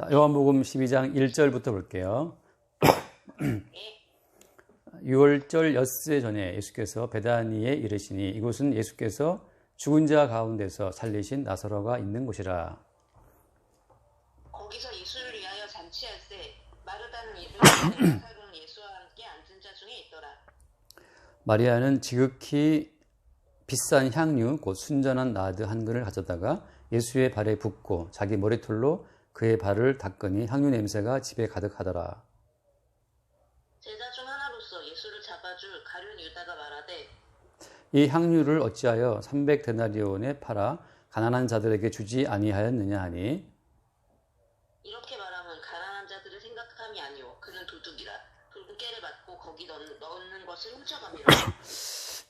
요한복음 12장 1절부터 볼게요. 6월절 엿새 전에 예수께서 베다니에 이르시니 이곳은 예수께서 죽은 자 가운데서 살리신 나사로가 있는 곳이라. 거기서 예수를 위하여 잔치할 때 마르다는 이름의 나사로는 예수와 함께 앉은 자 중에 있더라. 마리아는 지극히 비싼 향유 곧 순전한 나드 한 그릇을 가져다가 예수의 발에 붓고 자기 머리털로 그의 발을 닦으니 향유 냄새가 집에 가득하더라. 제자 중 하나로서 예수를 잡아줄 가룟 유다가 말하되 이 향유를 어찌하여 300데나리온에 팔아 가난한 자들에게 주지 아니하였느냐 하니, 이렇게 말하면 가난한 자들을 생각함이 아니오 그는 도둑이라. 붉은 깨를 받고 거기 넣는 것을 훔쳐갑니다.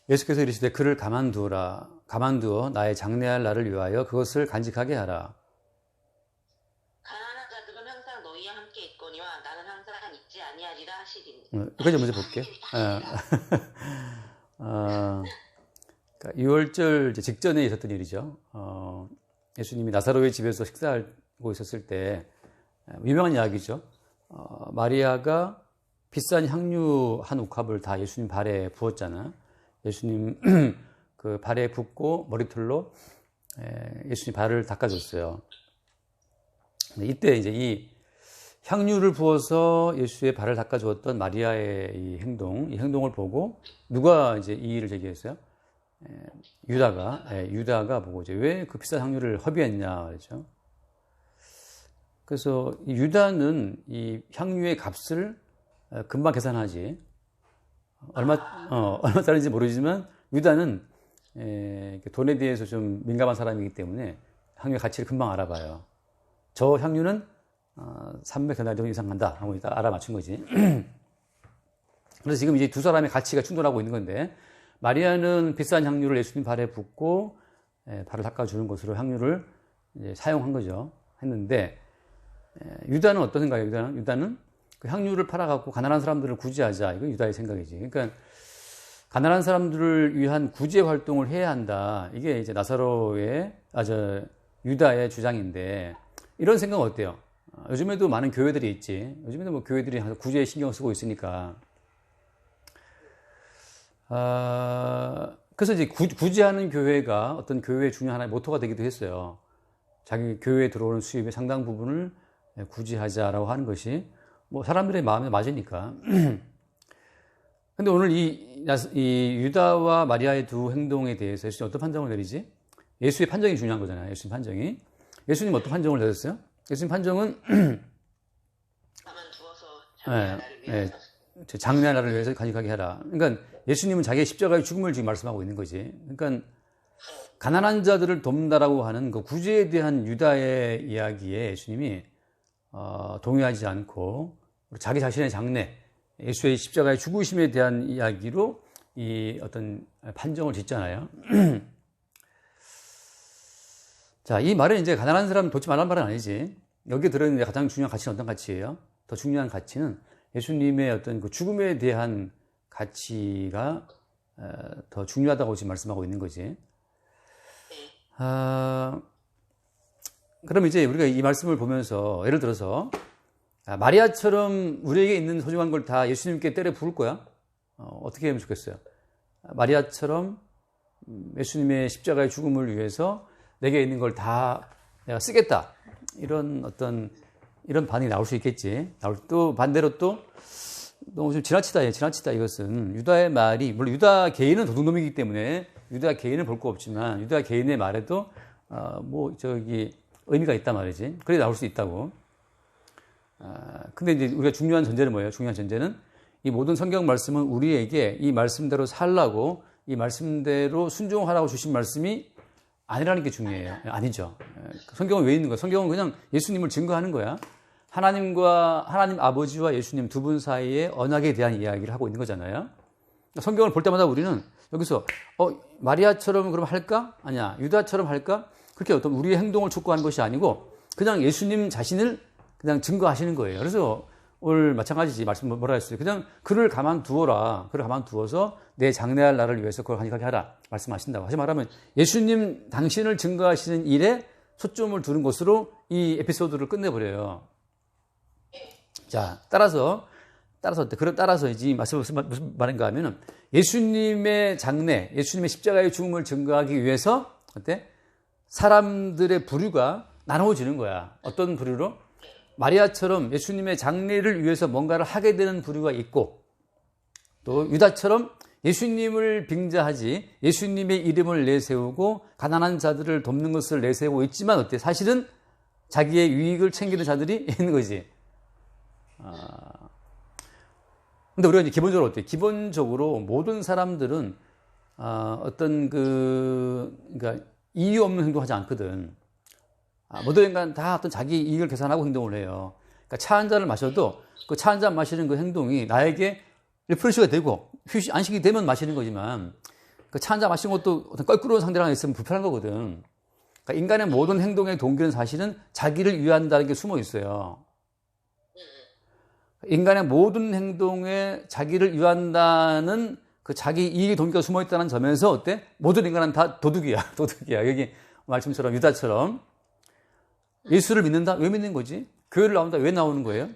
예수께서 이르시되 그를 가만두어 나의 장례할 날을 위하여 그것을 간직하게 하라. 가난한 자들은 항상 너희와 함께 있거니와 나는 항상 있지 아니하리라 하시리니. 여기까지 먼저 볼게요. 6월절 직전에 있었던 일이죠. 예수님이 나사로의 집에서 식사하고 있었을 때, 유명한 이야기죠. 마리아가 비싼 향유 한 옥합을 다 예수님 발에 부었잖아. 예수님 그 발에 붓고 머리털로 예수님 발을 닦아줬어요. 이때 이제 이 향유를 부어서 예수의 발을 닦아주었던 마리아의 이 행동을 보고 누가 이제 이 일을 제기했어요? 유다가 보고 이제 왜 그 비싼 향유를 허비했냐 그랬죠. 그래서 유다는 이 향유의 값을 금방 계산하지. 얼마짜리인지 모르지만 유다는 돈에 대해서 좀 민감한 사람이기 때문에 향유의 가치를 금방 알아봐요. 저 향유는 300데나리온 이상 간다 하고 일단 알아맞춘 거지. 그래서 지금 이제 두 사람의 가치가 충돌하고 있는 건데, 마리아는 비싼 향유를 예수님 발에 붓고 발을 닦아주는 것으로 향유를 이제 사용한 거죠. 했는데 유다는 어떤 생각이에요? 유다는 그 향유를 팔아갖고 가난한 사람들을 구제하자. 이거 유다의 생각이지. 그러니까 가난한 사람들을 위한 구제 활동을 해야 한다. 이게 이제 유다의 주장인데, 이런 생각은 어때요? 요즘에도 많은 교회들이 있지. 요즘에도 뭐 교회들이 구제에 신경 쓰고 있으니까. 그래서 이제 구제하는 교회가 어떤 교회의 중요한 하나의 모토가 되기도 했어요. 자기 교회에 들어오는 수입의 상당 부분을 구제하자라고 하는 것이 뭐 사람들의 마음에 맞으니까. 근데 오늘 이 유다와 마리아의 두 행동에 대해서 예수님 어떤 판정을 내리지? 예수의 판정이 중요한 거잖아요. 예수님 판정이. 예수님 어떤 판정을 내렸어요? 예수님 판정은 장례할 날을 위해서 간직하게 하라. 그러니까 예수님은 자기의 십자가의 죽음을 지금 말씀하고 있는 거지. 그러니까 가난한 자들을 돕는다라고 하는 그 구제에 대한 유다의 이야기에 예수님이 동의하지 않고 자기 자신의 장례, 예수의 십자가의 죽으심에 대한 이야기로 이 어떤 판정을 짓잖아요. 자, 이 말은 이제 가난한 사람 돕지 말라는 말은 아니지. 여기에 들어있는 가장 중요한 가치는 어떤 가치예요? 더 중요한 가치는 예수님의 어떤 그 죽음에 대한 가치가 더 중요하다고 지금 말씀하고 있는 거지. 그럼 이제 우리가 이 말씀을 보면서 예를 들어서 마리아처럼 우리에게 있는 소중한 걸 다 예수님께 때려 부을 거야? 어떻게 하면 좋겠어요? 마리아처럼 예수님의 십자가의 죽음을 위해서 내게 있는 걸 다 내가 쓰겠다. 이런 반응이 나올 수 있겠지. 또 반대로 또 너무 좀 지나치다 이것은 유다의 말이, 물론 유다 개인은 도둑놈이기 때문에 유다 개인은 볼 거 없지만 유다 개인의 말에도 의미가 있단 말이지. 그래 나올 수 있다고. 근데 이제 우리가 중요한 전제는 뭐예요? 중요한 전제는 이 모든 성경 말씀은 우리에게 이 말씀대로 살라고, 이 말씀대로 순종하라고 주신 말씀이 아니라는 게 중요해요. 아니죠. 성경은 왜 있는 거야? 성경은 그냥 예수님을 증거하는 거야. 하나님 아버지와 예수님 두 분 사이의 언약에 대한 이야기를 하고 있는 거잖아요. 성경을 볼 때마다 우리는 여기서 마리아처럼 그럼 할까? 아니야. 유다처럼 할까? 그렇게 어떤 우리의 행동을 촉구하는 것이 아니고 그냥 예수님 자신을 그냥 증거하시는 거예요. 그래서 오늘 마찬가지지. 말씀 뭐라 했어요? 그냥 그를 가만두어라. 그를 가만두어서 내 장례할 날을 위해서 그걸 간직하게 하라. 말씀하신다고. 다시 말하면 예수님 당신을 증거하시는 일에 초점을 두는 것으로 이 에피소드를 끝내버려요. 자, 따라서 이 말씀 무슨 말인가 하면은 예수님의 장래, 예수님의 십자가의 죽음을 증거하기 위해서 어때? 사람들의 부류가 나누어지는 거야. 어떤 부류로? 마리아처럼 예수님의 장례를 위해서 뭔가를 하게 되는 부류가 있고, 또 유다처럼 예수님을 빙자하지 예수님의 이름을 내세우고 가난한 자들을 돕는 것을 내세우고 있지만 어때? 사실은 자기의 유익을 챙기는 자들이 있는 거지. 근데 우리가 이제 기본적으로 어때? 기본적으로 모든 사람들은 어떤 그러니까 이유 없는 행동하지 않거든. 모든 인간 다 어떤 자기 이익을 계산하고 행동을 해요. 그러니까 차 한 잔을 마셔도 그 차 한 잔 마시는 그 행동이 나에게 리프레시가 되고 안식이 되면 마시는 거지만 그 차 한 잔 마시는 것도 어떤 껄끄러운 상대랑 있으면 불편한 거거든. 그러니까 인간의 모든 행동의 동기는 사실은 자기를 위한다는 게 숨어 있어요. 인간의 모든 행동에 자기를 위한다는 그 자기 이익의 동기가 숨어 있다는 점에서 어때? 모든 인간은 다 도둑이야. 도둑이야. 여기 말씀처럼 유다처럼 예수를 믿는다? 왜 믿는 거지? 교회를 나온다? 왜 나오는 거예요?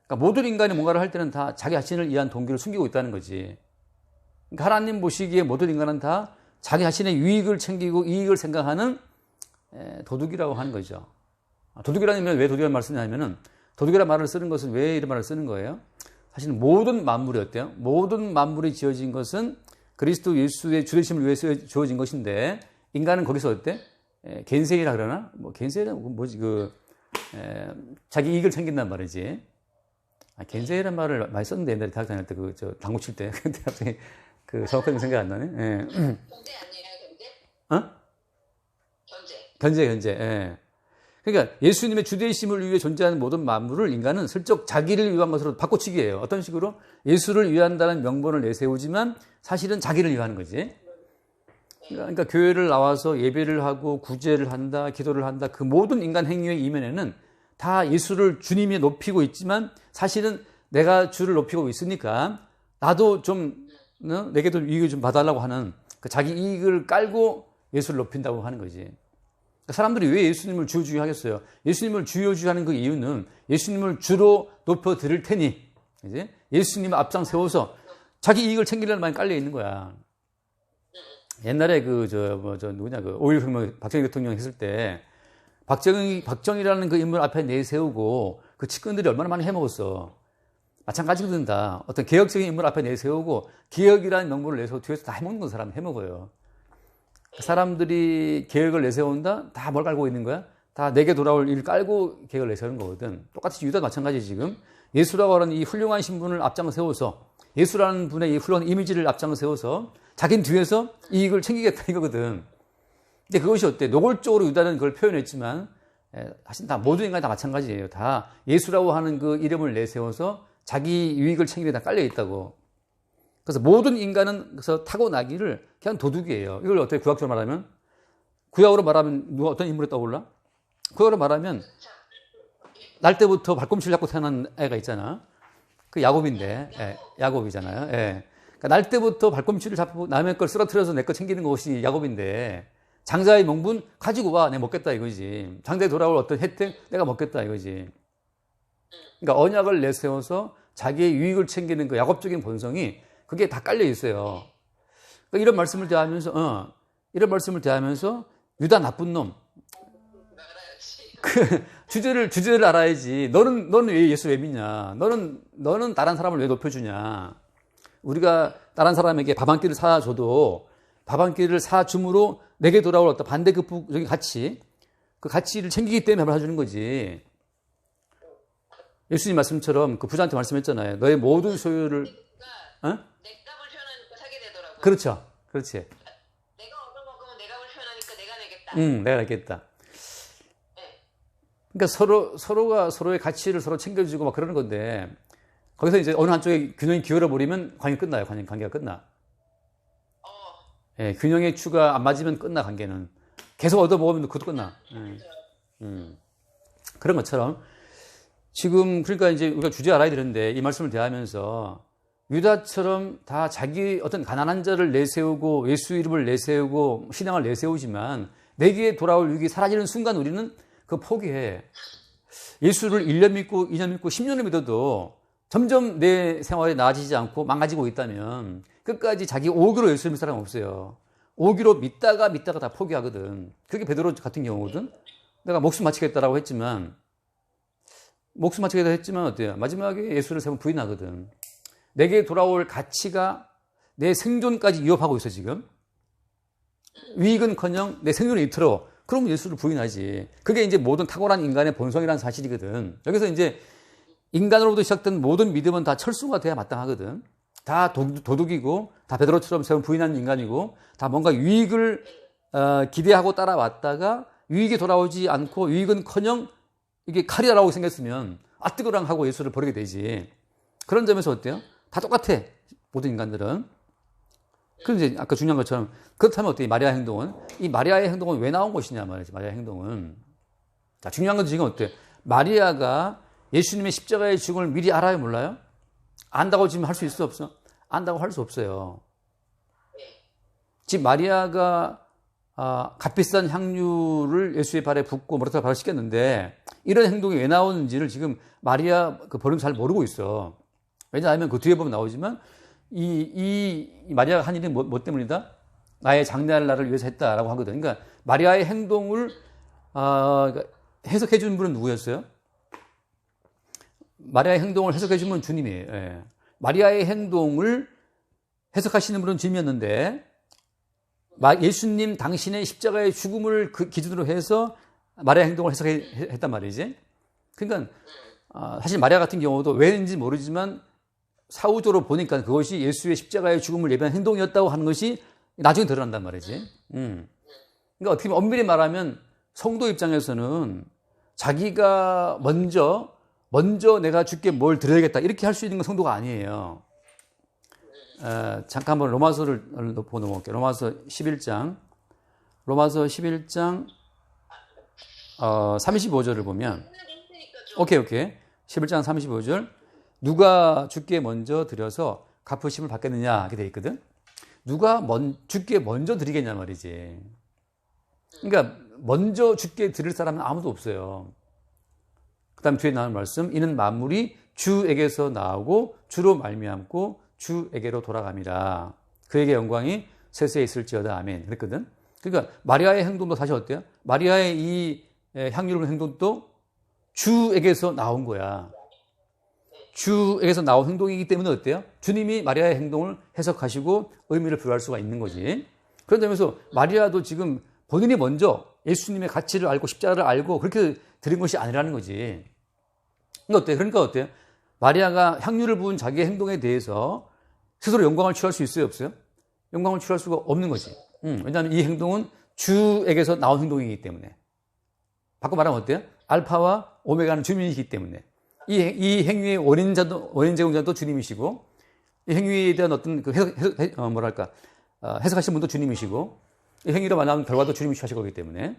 그러니까 모든 인간이 뭔가를 할 때는 다 자기 자신을 위한 동기를 숨기고 있다는 거지. 그러니까 하나님 보시기에 모든 인간은 다 자기 자신의 유익을 챙기고 이익을 생각하는 도둑이라고 하는 거죠. 도둑이라는 왜 도둑이라는 말을 쓰냐면은 도둑이라는 말을 쓰는 것은 왜 이런 말을 쓰는 거예요? 사실 모든 만물이 어때요? 모든 만물이 지어진 것은 그리스도 예수의 주되심을 위해서 주어진 것인데 인간은 거기서 어때? 겐세이라 그러나? 뭐 겐세이는 뭐지? 자기 이익을 챙긴단 말이지. 겐세이라는 말을 많이 썼는데 옛날에 대학 다닐 때 당구 칠 때. 근데 갑자기 정확하게 생각이 안 나네. 견제 아니에요, 견제? 견제. 예. 그러니까 예수님의 주되심을 위해 존재하는 모든 만물을 인간은 슬쩍 자기를 위한 것으로 바꿔치기해요. 어떤 식으로? 예수를 위한다는 명분을 내세우지만 사실은 자기를 위하는 거지. 그러니까 교회를 나와서 예배를 하고 구제를 한다, 기도를 한다. 그 모든 인간 행위의 이면에는 다 예수를 주님이 높이고 있지만 사실은 내가 주를 높이고 있으니까 나도 좀 내게도 이익을 좀 받아달라고 하는 그 자기 이익을 깔고 예수를 높인다고 하는 거지. 사람들이 왜 예수님을 주요 하겠어요? 예수님을 주요 하는 그 이유는 예수님을 주로 높여 드릴 테니 이제 예수님을 앞장 세워서 자기 이익을 챙기려는 마음이 깔려 있는 거야. 옛날에 누구냐, 5.16 혁명 박정희 대통령 했을 때 박정희라는 그 인물 앞에 내세우고 그 측근들이 얼마나 많이 해먹었어. 마찬가지거든 다. 어떤 개혁적인 인물 앞에 내세우고 개혁이라는 명분을 내세우고 뒤에서 다 해먹는 건 사람은 해먹어요. 사람들이 계획을 내세운다? 다 뭘 깔고 있는 거야? 다 내게 돌아올 일을 깔고 계획을 내세우는 거거든. 똑같이 유다도 마찬가지 지금. 예수라고 하는 이 훌륭한 신분을 앞장 세워서 예수라는 분의 이 훌륭한 이미지를 앞장 세워서 자기는 뒤에서 이익을 챙기겠다 이거거든. 근데 그것이 어때? 노골적으로 유다는 그걸 표현했지만 사실 다 모든 인간이 다 마찬가지예요. 다 예수라고 하는 그 이름을 내세워서 자기 유익을 챙기게 다 깔려 있다고. 그래서 모든 인간은 그래서 타고나기를 그냥 도둑이에요. 이걸 어떻게 구약적으로 말하면? 구약으로 말하면 누가 어떤 인물이 떠올라? 구약으로 말하면 날 때부터 발꿈치를 잡고 태어난 애가 있잖아. 그 야곱인데, 야곱이잖아요. 예. 그러니까 날 때부터 발꿈치를 잡고 남의 걸 쓰러뜨려서 내 거 챙기는 것이 야곱인데 장자의 명분 가지고 와, 내가 먹겠다 이거지. 장자에 돌아올 어떤 혜택 내가 먹겠다 이거지. 그러니까 언약을 내세워서 자기의 유익을 챙기는 그 야곱적인 본성이 그게 다 깔려 있어요. 그러니까 이런 말씀을 대하면서 유다 나쁜 놈. 그 주제를 알아야지. 너는 왜 예수 왜 믿냐? 너는 다른 사람을 왜 높여주냐? 우리가 다른 사람에게 밥 한 끼를 사줘도 밥 한 끼를 사줌으로 내게 돌아올 어떤 반대급부적인 가치, 그 가치를 챙기기 때문에 밥을 사주는 거지. 예수님 말씀처럼 그 부자한테 말씀했잖아요. 너의 모든 소유를 내 값을 표현하니까 사게 되더라고요. 그렇죠. 그렇지. 내가 얻어먹으면 내 값을 표현하니까 내가 내겠다. 내가 냈겠다. 그러니까 서로가 서로의 가치를 서로 챙겨주고 막 그러는 건데, 거기서 이제 어느 한쪽에 균형이 기울어버리면 관계가 끝나요. 관계가 끝나. 예, 균형의 추가 안 맞으면 끝나, 관계는. 계속 얻어먹으면 그것도 끝나. 그런 것처럼, 지금, 그러니까 이제 우리가 주제 알아야 되는데, 이 말씀을 대하면서, 유다처럼 다 자기 어떤 가난한 자를 내세우고, 예수 이름을 내세우고, 신앙을 내세우지만, 내게 돌아올 위기 사라지는 순간 우리는 그거 포기해. 예수를 1년 믿고 2년 믿고 10년을 믿어도 점점 내 생활이 나아지지 않고 망가지고 있다면 끝까지 자기 오기로 예수를 믿을 사람은 없어요. 오기로 믿다가 다 포기하거든. 그게 베드로 같은 경우거든. 내가 목숨 바치겠다라고 했지만 어때요? 마지막에 예수를 세 번 부인하거든. 내게 돌아올 가치가 내 생존까지 위협하고 있어 지금. 위익은커녕 내 생존이 이틀어. 그러면 예수를 부인하지. 그게 이제 모든 탁월한 인간의 본성이라는 사실이거든. 여기서 이제 인간으로부터 시작된 모든 믿음은 다 철수가 돼야 마땅하거든. 다 도둑이고 다 베드로처럼 세번 부인하는 인간이고 다 뭔가 유익을 기대하고 따라왔다가 유익이 돌아오지 않고 유익은커녕 이게 칼이라고 생겼으면 뜨거랑 하고 예수를 버리게 되지. 그런 점에서 어때요? 다 똑같아. 모든 인간들은. 그런데 이제 아까 중요한 것처럼 그렇다면 어때요? 마리아 행동은? 이 마리아의 행동은 왜 나온 것이냐 말이지. 마리아 행동은. 자, 중요한 건 지금 어때요? 마리아가 예수님의 십자가의 죽음을 미리 알아요? 몰라요? 안다고 지금 할 수 있어? 없어? 안다고 할 수 없어요. 지금 마리아가 값비싼 향유를 예수의 발에 붓고 머리털 발을 씻겼는데 이런 행동이 왜 나오는지를 지금 마리아 그 버림 잘 모르고 있어. 왜냐하면 그 뒤에 보면 나오지만 이 마리아가 한 일이 뭐 때문이다? 나의 장래할 날을 위해서 했다라고 하거든. 그러니까 마리아의 행동을 해석해 준 분은 누구였어요? 마리아의 행동을 해석해 준 분은 주님이에요. 예. 마리아의 행동을 해석하시는 분은 주님이었는데 예수님 당신의 십자가의 죽음을 그 기준으로 해서 마리아 행동을 해석했단 말이지. 그러니까 사실 마리아 같은 경우도 왜인지 모르지만 사후적으로 보니까 그것이 예수의 십자가의 죽음을 예배한 행동이었다고 하는 것이 나중에 드러난단 말이지. 그러니까 어떻게 보면 엄밀히 말하면 성도 입장에서는 자기가 먼저 내가 주께 뭘 드려야겠다 이렇게 할 수 있는 건 성도가 아니에요. 잠깐 한번 로마서를 보고 넘어갈게요. 로마서 11장 35절을 보면 오케이 11장 35절 누가 주께 먼저 드려서 갚으심을 받겠느냐 이렇게 돼 있거든. 누가 주께 먼저 드리겠냐 말이지. 그러니까 먼저 주께 드릴 사람은 아무도 없어요. 그 다음 뒤에 나오는 말씀 이는 만물이 주에게서 나오고 주로 말미암고 주에게로 돌아감이라. 그에게 영광이 세세에 있을지어다. 아멘. 그랬거든. 그러니까 마리아의 행동도 사실 어때요? 마리아의 이 향유를 행동도 주에게서 나온 거야. 주에게서 나온 행동이기 때문에 어때요? 주님이 마리아의 행동을 해석하시고 의미를 부여할 수가 있는 거지. 그런 점에서 마리아도 지금 본인이 먼저 예수님의 가치를 알고 십자가를 알고 그렇게 드린 것이 아니라는 거지. 그러니까 어때요? 마리아가 향유를 부은 자기의 행동에 대해서 스스로 영광을 취할 수 있어요? 없어요? 영광을 취할 수가 없는 거지. 왜냐하면 이 행동은 주에게서 나온 행동이기 때문에. 바꿔 말하면 어때요? 알파와 오메가는 주님이시기 때문에. 이 행위의 원인 제공자도 주님이시고, 이 행위에 대한 어떤 해석하신 분도 주님이시고, 이 행위로 만나는 결과도 주님이 하실 거기 때문에.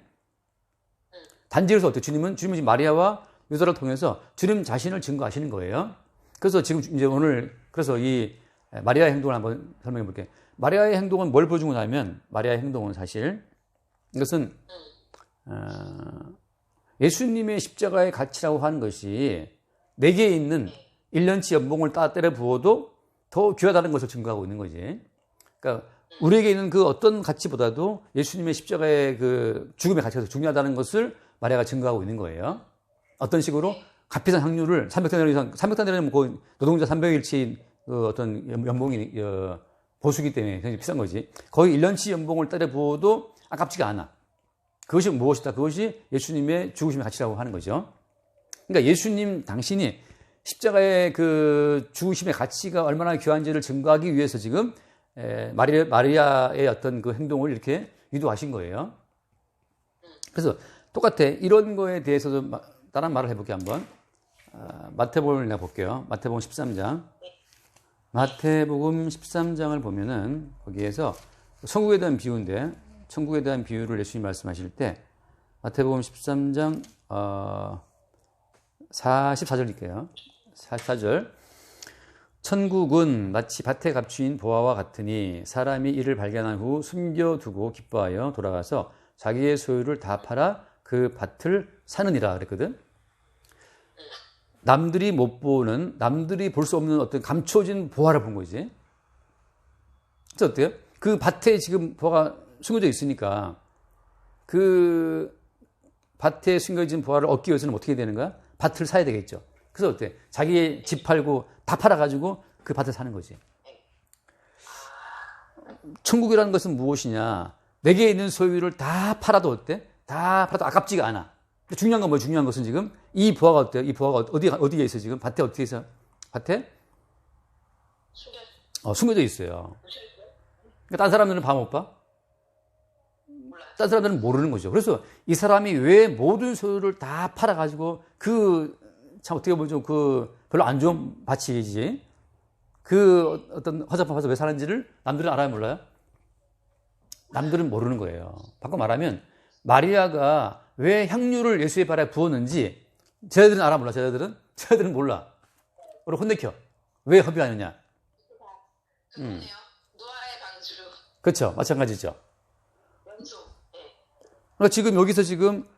단지 그래서 어때요? 주님은 지금 마리아와 유다를 통해서 주님 자신을 증거하시는 거예요. 그래서 지금 이제 오늘 그래서 이 마리아의 행동을 한번 설명해 볼게요. 마리아의 행동은 뭘 보여준 거냐면 마리아의 행동은 사실 이것은 예수님의 십자가의 가치라고 하는 것이 내게 있는 1년치 연봉을 따 때려 부어도 더 귀하다는 것을 증거하고 있는 거지. 그러니까 우리에게 있는 그 어떤 가치보다도 예수님의 십자가의 그 죽음의 가치가 더 중요하다는 것을 마리아가 증거하고 있는 거예요. 어떤 식으로? 값비싼 향유를 300데나리 이상, 300데나리면 그 노동자 300일치 그 어떤 연봉이 보수기 때문에 굉장히 비싼 거지. 거의 1년치 연봉을 때려 부어도 아깝지가 않아. 그것이 무엇이다? 그것이 예수님의 죽으심의 가치라고 하는 거죠. 그러니까 예수님 당신이 십자가의 그 죽으심의 가치가 얼마나 귀한지를 증거하기 위해서 지금 마리아의 어떤 그 행동을 이렇게 유도하신 거예요. 그래서 똑같아. 이런 거에 대해서도 다른 말을 해볼게요, 한번. 마태복음을 내가 볼게요. 마태복음 13장. 마태복음 13장을 보면은 거기에서 천국에 대한 비유인데, 천국에 대한 비유를 예수님이 말씀하실 때, 마태복음 13장, 44절일게요. 44절. 천국은 마치 밭에 갑주인 보아와 같으니 사람이 이를 발견한 후 숨겨두고 기뻐하여 돌아가서 자기의 소유를 다 팔아 그 밭을 사느니라 그랬거든. 남들이 못 보는, 남들이 볼 수 없는 어떤 감춰진 보화를 본 거지. 그래서 어때요? 그 밭에 지금 보화가 숨겨져 있으니까 그 밭에 숨겨진 보화를 얻기 위해서는 어떻게 되는가? 밭을 사야 되겠죠. 그래서 어때? 자기의 집 팔고 다 팔아가지고 그 밭을 사는 거지. 천국이라는 것은 무엇이냐? 내게 있는 소유를 다 팔아도 어때? 다 팔아도 아깝지가 않아. 중요한 건 뭐예요? 중요한 것은 지금 이 부하가 어때요? 이 부하가 어디에 있어 지금? 밭에 어떻게 있어? 밭에? 숨겨져 있어요. 그러니까 다른 사람들은 봐 못 봐? 다른 사람들은 모르는 거죠. 그래서 이 사람이 왜 모든 소유를 다 팔아가지고 참 어떻게 보면 그 별로 안 좋은 밭이지. 그 어떤 허접한 밭을 왜 사는지를 남들은 알아요, 몰라요? 남들은 모르는 거예요. 바꿔 말하면 마리아가 왜 향유를 예수의 발에 부었는지 쟤들은 알아 몰라? 쟤들은 몰라. 우리 혼내켜. 왜 허비하느냐? 그렇네요. 노아의 방주. 그렇죠. 마찬가지죠. 연소. 네. 그러니까 지금 여기서 지금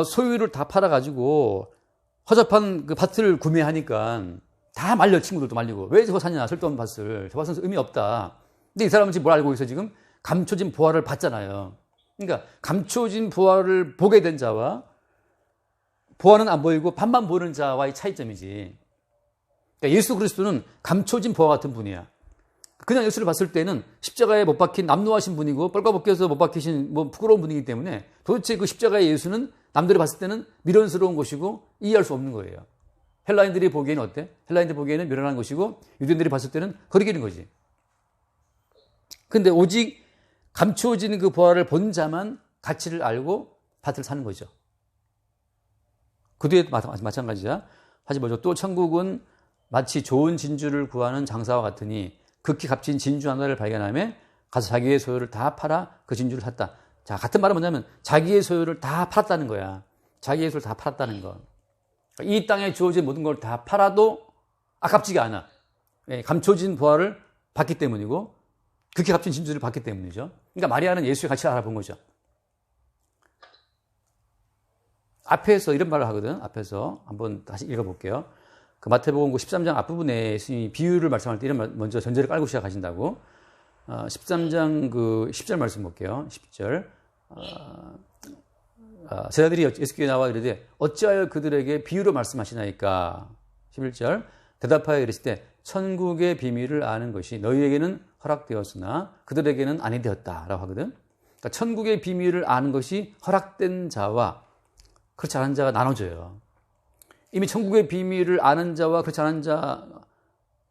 소유를 다 팔아가지고 허접한 그 밭을 구매하니까 다 말려, 친구들도 말리고. 왜 저거 사냐, 쓸데없는 밭을. 저 밭은 의미 없다. 근데 이 사람은 지금 뭘 알고 있어, 지금? 감춰진 보화를 봤잖아요. 그러니까 감춰진 보화를 보게 된 자와 보화는 안 보이고 밭만 보는 자와의 차이점이지. 그러니까 예수 그리스도는 감춰진 보화 같은 분이야. 그냥 예수를 봤을 때는 십자가에 못 박힌 남노하신 분이고 뻘가벗겨서 못 박히신 부끄러운 분이기 때문에 도대체 그 십자가의 예수는 남들이 봤을 때는 미련스러운 것이고 이해할 수 없는 거예요. 헬라인들이 보기에는 어때? 헬라인들 보기에는 미련한 것이고 유대인들이 봤을 때는 거리끼는 거지. 근데 오직 감추어진 그 보화를 본 자만 가치를 알고 밭을 사는 거죠. 그 뒤에 마찬가지야. 다시 보죠. 또 천국은 마치 좋은 진주를 구하는 장사와 같으니 극히 값진 진주 하나를 발견하며 가서 자기의 소유를 다 팔아 그 진주를 샀다. 자, 같은 말은 뭐냐면 자기의 소유를 다 팔았다는 거야. 자기의 소유를 다 팔았다는 거. 이 땅에 주어진 모든 걸 다 팔아도 아깝지가 않아. 감춰진 보화를 받기 때문이고 극히 값진 진주를 받기 때문이죠. 그러니까 마리아는 예수의 가치를 알아본 거죠. 앞에서 이런 말을 하거든. 앞에서 한번 다시 읽어볼게요. 그 마태복음 13장 앞부분에 예수님이 비유를 말씀할 때 이런 말 먼저 전제를 깔고 시작하신다고. 13장 그 10절 말씀 볼게요. 10절. 제자들이 예수께 나와 이르되 어찌하여 그들에게 비유로 말씀하시나이까. 11절. 대답하여 이르실 때 천국의 비밀을 아는 것이 너희에게는 허락되었으나 그들에게는 아니 되었다라고 하거든. 그러니까 천국의 비밀을 아는 것이 허락된 자와 그렇지 않은 자가 나눠져요. 이미 천국의 비밀을 아는 자와 그렇지 않은 자,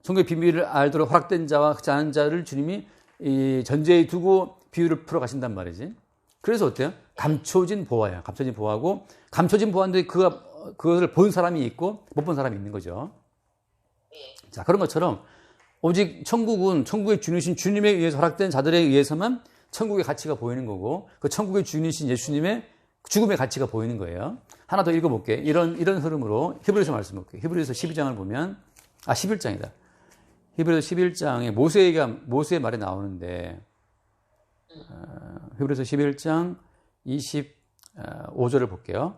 천국의 비밀을 알도록 허락된 자와 그렇지 않은 자를 주님이 이 전제에 두고 비유를 풀어 가신단 말이지. 그래서 어때요? 감춰진 보화야. 감춰진 보화고, 감춰진 보화인데 그것을 본 사람이 있고 못 본 사람이 있는 거죠. 자, 그런 것처럼 오직 천국은 천국의 주인이신 주님에 의해서 허락된 자들에 의해서만 천국의 가치가 보이는 거고, 그 천국의 주인이신 예수님의 죽음의 가치가 보이는 거예요. 하나 더 읽어볼게. 이런 흐름으로 히브리서 말씀 볼게요. 히브리서 12장을 보면, 11장이다. 히브리서 11장에 모세의 말이 나오는데, 히브리서 11장 25절을 볼게요.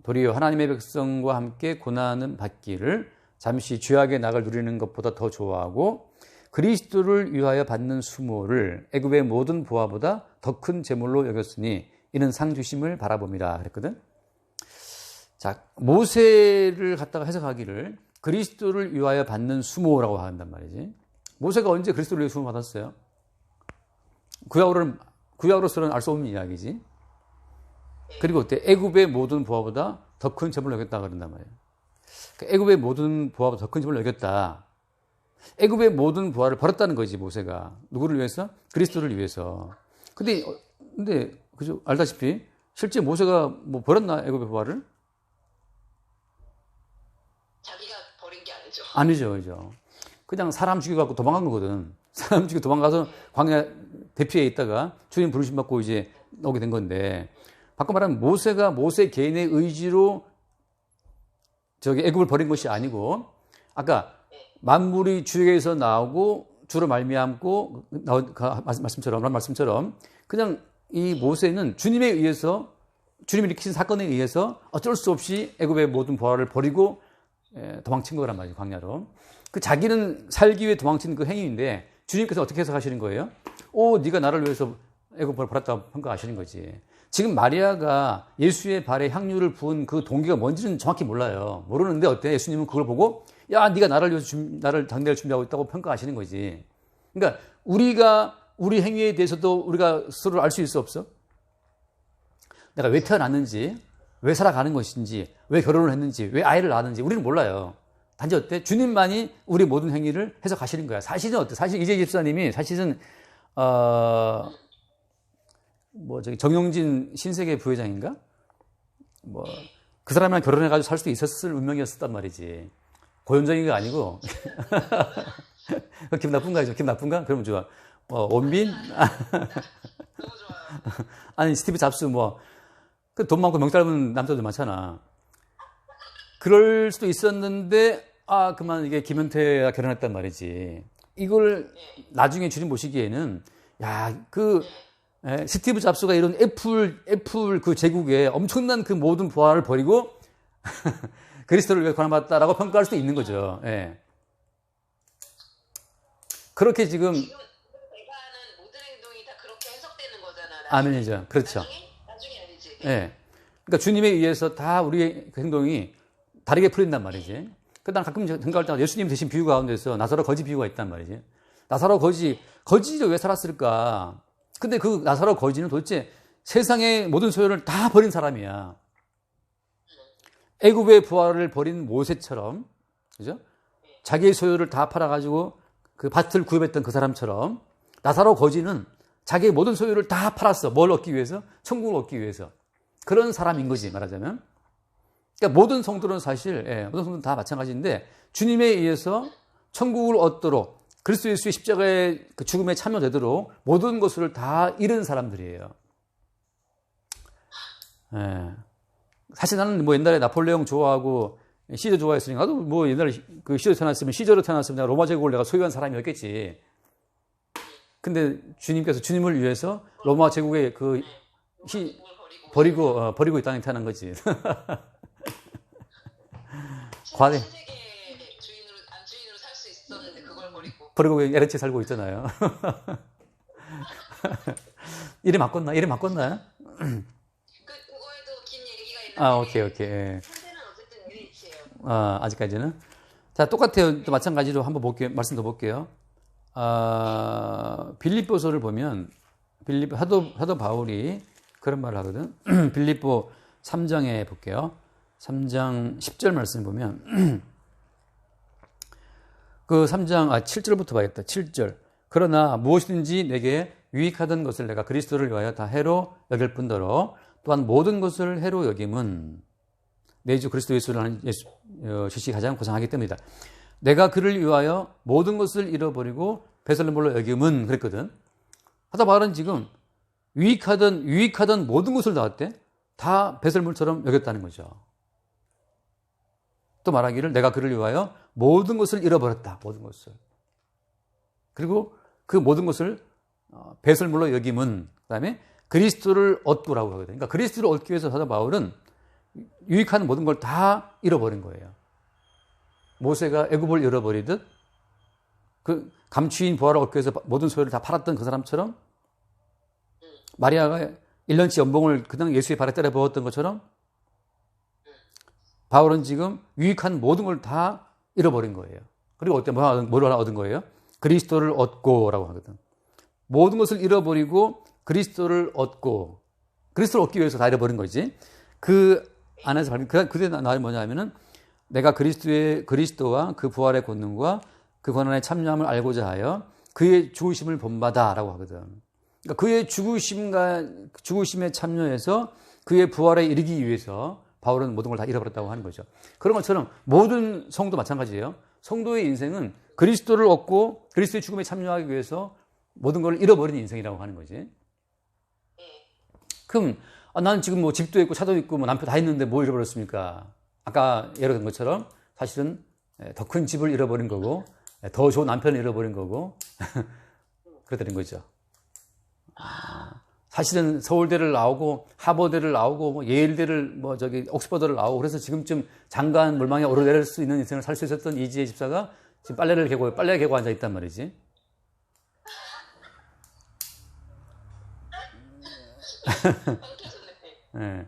도리어 하나님의 백성과 함께 고난은 받기를 잠시 죄악의 낙을 누리는 것보다 더 좋아하고 그리스도를 위하여 받는 수모를 애굽의 모든 보화보다 더 큰 제물로 여겼으니 이는 상 주심을 바라봅니다. 그랬거든. 자, 모세를 갖다가 해석하기를 그리스도를 위하여 받는 수모라고 한단 말이지. 모세가 언제 그리스도를 위해 수모 받았어요? 구약으로서는 알 수 없는 이야기지. 그리고 그때 애굽의 모든 보화보다 더 큰 제물로 여겼다 그런단 말이에요. 애굽의 모든 보화보다 더 큰 제물로 여겼다. 애굽의 모든 보화를 버렸다는 거지, 모세가. 누구를 위해서? 그리스도를 위해서. 근데 그죠? 알다시피 실제 모세가 뭐 버렸나, 애굽의 보화를? 자기가 버린 게 아니죠. 아니죠, 그죠? 그냥 사람 죽여갖고 도망간 거거든. 사람 죽여 도망가서 광야 대피해 있다가 주님 부르심 받고 이제 오게 된 건데, 바꿔 말하면 모세가 모세 개인의 의지로 저기 애굽을 버린 것이 아니고, 아까 만물이 주에게서 나오고 주로 말미암고 말씀처럼 그냥 이 모세는 주님에 의해서 주님이 일으키신 사건에 의해서 어쩔 수 없이 애굽의 모든 부하를 버리고 도망친 거란 말이에요, 광야로. 그 자기는 살기 위해 도망친 그 행위인데 주님께서 어떻게 해석하시는 거예요? 네가 나를 위해서 애굽을 버렸다고 평가하시는 거지. 지금 마리아가 예수의 발에 향유를 부은 그 동기가 뭔지는 정확히 몰라요. 모르는데 어때? 예수님은 그걸 보고 야, 네가 나를 위해서 나를 당대를 준비하고 있다고 평가하시는 거지. 그러니까 우리 행위에 대해서도 우리가 스스로 알 수 있어 없어? 내가 왜 태어났는지, 왜 살아가는 것인지, 왜 결혼을 했는지, 왜 아이를 낳았는지 우리는 몰라요. 단지 어때? 주님만이 우리 모든 행위를 해석하시는 거야. 사실은 어때? 사실 이재 집사님이 사실은 정용진 신세계 부회장인가? 그 사람이랑 결혼해가지고 살 수도 있었을 운명이었단 말이지. 고현정인 거 아니고. 기분 나쁜가? 기분 나쁜가? 그러면 좋아. 원빈? 너무 좋아요. 아니, 스티브 잡스 돈 많고 명 짧은 남자들 많잖아. 그럴 수도 있었는데, 그만 이게 김현태가 결혼했단 말이지. 이걸 나중에 주님 보시기에는, 스티브 잡스가 이런 애플 그 제국에 엄청난 그 모든 부하를 버리고 그리스도를 위해 고난받았다라고 평가할 수도 있는 거죠. 예. 그렇게 지금 내가 하는 모든 행동이 다 그렇게 해석되는 거잖아. 아멘이죠. 그렇죠. 나중에 아니지. 예. 그러니까 주님에 의해서 다 우리의 그 행동이 다르게 풀린단 말이지. 난 가끔 생각할 때 예수님 대신 비유 가운데서 나사로 거지 비유가 있단 말이지. 나사로 거지도 왜 살았을까? 근데 그 나사로 거지는 도대체 세상의 모든 소유를 다 버린 사람이야. 애굽의 부하를 버린 모세처럼, 그죠? 자기의 소유를 다 팔아가지고 그 밭을 구입했던 그 사람처럼 나사로 거지는 자기의 모든 소유를 다 팔았어. 뭘 얻기 위해서? 천국을 얻기 위해서. 그런 사람인 거지, 말하자면. 그러니까 모든 성도는 사실, 모든 성도는 다 마찬가지인데 주님에 의해서 천국을 얻도록 그리스도 예수의 십자가의 그 죽음에 참여되도록 모든 것을 다 잃은 사람들이에요. 사실 나는 옛날에 나폴레옹 좋아하고 시저 좋아했으니까 나도 옛날에 그 시저로 태어났으면 내가 로마 제국을 내가 소유한 사람이었겠지. 근데 주님께서 주님을 위해서 로마 제국의 그 버리고 이 땅에 태어난 거지. 과대. 신세계 주인으로 살 수 있었는데 그걸 버리고 LH 살고 있잖아요. 이름 바꿨나요? 그거에도 긴 얘기가 있는데. 오케이. 현재는 어쨌든 LH예요. 아직까지는. 자, 똑같아요. 또 마찬가지로 한번 말씀 더 볼게요. 빌립보서를 보면 사도 바울이 그런 말을 하거든. 빌립보 3장에 볼게요. 3장 10절 말씀 보면 그 3장 7절부터 봐야겠다. 7절. 그러나 무엇이든지 내게 유익하던 것을 내가 그리스도를 위하여 다 해로 여길 뿐더러 또한 모든 것을 해로 여김은 내 주 그리스도 예수를 하는 주시 가장 고상하기 때문이다. 내가 그를 위하여 모든 것을 잃어버리고 배설물로 여김은 그랬거든. 하다 바울은 지금 유익하던 모든 것을 다 어때? 다 배설물처럼 여겼다는 거죠. 또 말하기를 내가 그를 위하여 모든 것을 잃어버렸다. 모든 것을. 그리고 그 모든 것을 배설물로 여김은 그다음에 그리스도를 얻고라고 하거든요. 그러니까 그리스도를 얻기 위해서 사도 바울은 유익한 모든 걸 다 잃어버린 거예요. 모세가 애굽을 잃어버리듯 그 감추인 부하를 얻기 위해서 모든 소유를 다 팔았던 그 사람처럼 마리아가 1년치 연봉을 그냥 예수의 발에 때려 부었던 것처럼 바울은 지금 유익한 모든 걸 다 잃어버린 거예요. 그리고 어때? 뭘 하나 얻은 거예요? 그리스도를 얻고라고 하거든. 모든 것을 잃어버리고 그리스도를 얻고 그리스도를 얻기 위해서 다 잃어버린 거지. 그 안에서 그게 나의 뭐냐 하면은 내가 그리스도와 그 부활의 권능과 그 고난의 참여함을 알고자 하여 그의 죽으심을 본받아라고 하거든. 그러니까 그의 죽으심에 참여해서 그의 부활에 이르기 위해서 바울은 모든 걸 다 잃어버렸다고 하는 거죠. 그런 것처럼 모든 성도 마찬가지예요. 성도의 인생은 그리스도를 얻고 그리스도의 죽음에 참여하기 위해서 모든 걸 잃어버린 인생이라고 하는 거지. 그럼 나는 지금 뭐 집도 있고 차도 있고 뭐 남편 다 있는데 뭐 잃어버렸습니까? 아까 예로 든 것처럼 사실은 더 큰 집을 잃어버린 거고 더 좋은 남편을 잃어버린 거고 그렇다는 거죠. 사실은 서울대를 나오고 하버드를 나오고 뭐 예일대를 옥스퍼드를 나오고 그래서 지금쯤 장관 물망에 오르내릴 수 있는 인생을 살 수 있었던 이지혜 집사가 지금 빨래 개고 앉아 있단 말이지. 네.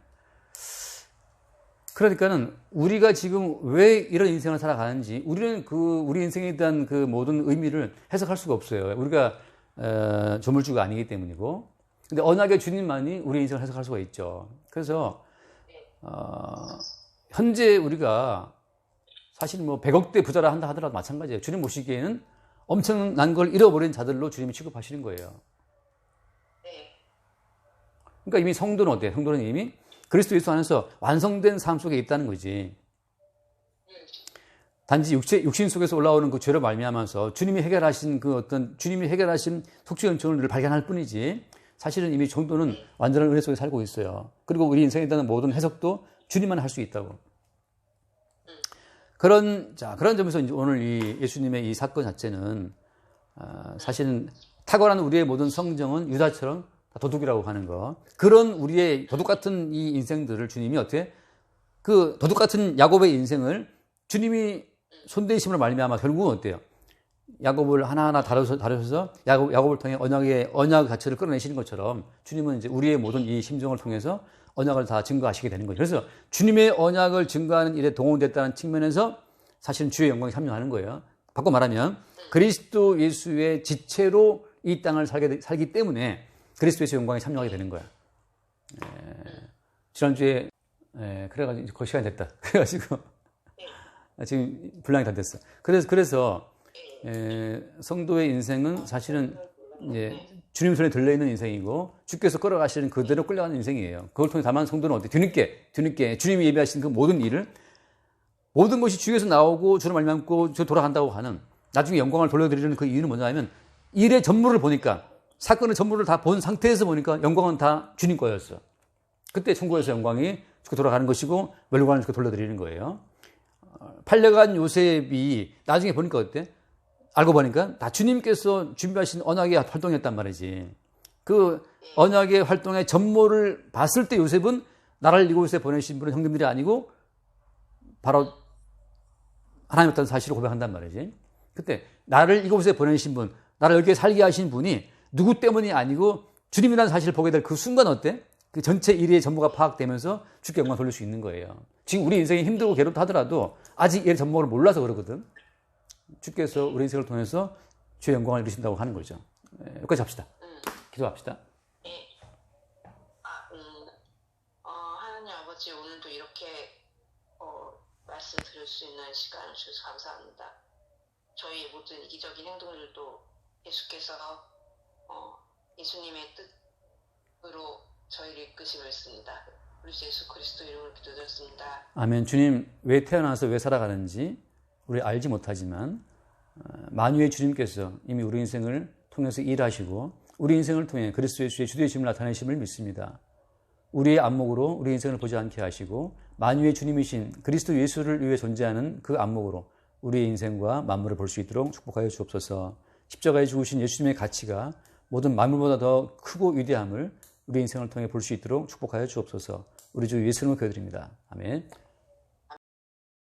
그러니까는 우리가 지금 왜 이런 인생을 살아가는지 우리는 우리 인생에 대한 그 모든 의미를 해석할 수가 없어요. 우리가 조물주가 아니기 때문이고. 근데 언약의 주님만이 우리 인생을 해석할 수가 있죠. 그래서 현재 우리가 사실 뭐 100억대 부자라 한다 하더라도 마찬가지예요. 주님 보시기에는 엄청난 걸 잃어버린 자들로 주님이 취급하시는 거예요. 그러니까 이미 성도는 어때요? 성도는 이미 그리스도 예수 안에서 완성된 삶 속에 있다는 거지. 단지 육신 속에서 올라오는 그 죄로 말미암아서 주님이 해결하신 속죄 은총을 발견할 뿐이지. 사실은 이미 성도는 완전한 은혜 속에 살고 있어요. 그리고 우리 인생에 대한 모든 해석도 주님만 할 수 있다고. 그런 점에서 이제 오늘 이 예수님의 이 사건 자체는 사실은 타고난 우리의 모든 성정은 유다처럼 도둑이라고 하는 거. 그런 우리의 도둑 같은 이 인생들을 주님이 어떻게 그 도둑 같은 야곱의 인생을 주님이 손대심으로 말미암아 결국은 어때요? 야곱을 하나하나 다루셔서 야곱을 통해 언약 가치를 끌어내시는 것처럼 주님은 이제 우리의 모든 이 심정을 통해서 언약을 다 증거하시게 되는 거죠. 그래서 주님의 언약을 증거하는 일에 동원됐다는 측면에서 사실은 주의 영광에 참여하는 거예요. 바꿔 말하면 그리스도 예수의 지체로 이 땅을 살기 때문에 그리스도 예수의 영광에 참여하게 되는 거야. 지난주에 그래가지고 거의 시간이 됐다. 그래가지고 지금 분량이 다 됐어. 그래서 성도의 인생은 사실은 주님 손에 들려있는 인생이고 주께서 끌어가시는 그대로 끌려가는 인생이에요. 그걸 통해 다만 성도는 어때? 뒤늦게 주님이 예비하신 그 모든 일을 모든 것이 주에서 나오고 주를 말미암고 주 돌아간다고 하는 나중에 영광을 돌려드리는 그 이유는 뭐냐면 일의 전무를 보니까 사건의 전무를 다 본 상태에서 보니까 영광은 다 주님 거였어. 그때 천국에서 영광이 주께 돌아가는 것이고 멸관을 주께 돌려드리는 거예요. 팔려간 요셉이 나중에 보니까 어때? 알고 보니까 다 주님께서 준비하신 언약의 활동이었단 말이지. 그 언약의 활동의 전모를 봤을 때 요셉은 나를 이곳에 보내신 분은 형님들이 아니고 바로 하나님이었다는 사실을 고백한단 말이지. 그때 나를 이곳에 보내신 분, 나를 여기에 살게 하신 분이 누구 때문이 아니고 주님이라는 사실을 보게 될 그 순간 어때? 그 전체 일의 전모가 파악되면서 주께 영광 돌릴 수 있는 거예요. 지금 우리 인생이 힘들고 괴롭다 하더라도 아직 일의 전모를 몰라서 그러거든. 주께서 우리 인생을 통해서 주의 영광을 이루신다고 하는 거죠. 여기까지 합시다. 기도합시다. 하나님 아버지, 오늘도 이렇게 말씀 들을 수 있는 시간을 주셔서 감사합니다. 저희의 모든 이기적인 행동들도 예수께서 예수님의 뜻으로 저희를 이끄시고 있습니다. 우리 주 예수 그리스도 이름으로 기도드렸습니다. 아멘. 주님 왜 태어나서 왜 살아가는지 우리 알지 못하지만 만유의 주님께서 이미 우리 인생을 통해서 일하시고 우리 인생을 통해 그리스도 예수의 주되심을 나타내심을 믿습니다. 우리의 안목으로 우리 인생을 보지 않게 하시고 만유의 주님이신 그리스도 예수를 위해 존재하는 그 안목으로 우리의 인생과 만물을 볼 수 있도록 축복하여 주옵소서. 십자가에 죽으신 예수님의 가치가 모든 만물보다 더 크고 위대함을 우리 인생을 통해 볼 수 있도록 축복하여 주옵소서. 우리 주 예수님을 기도드립니다. 아멘.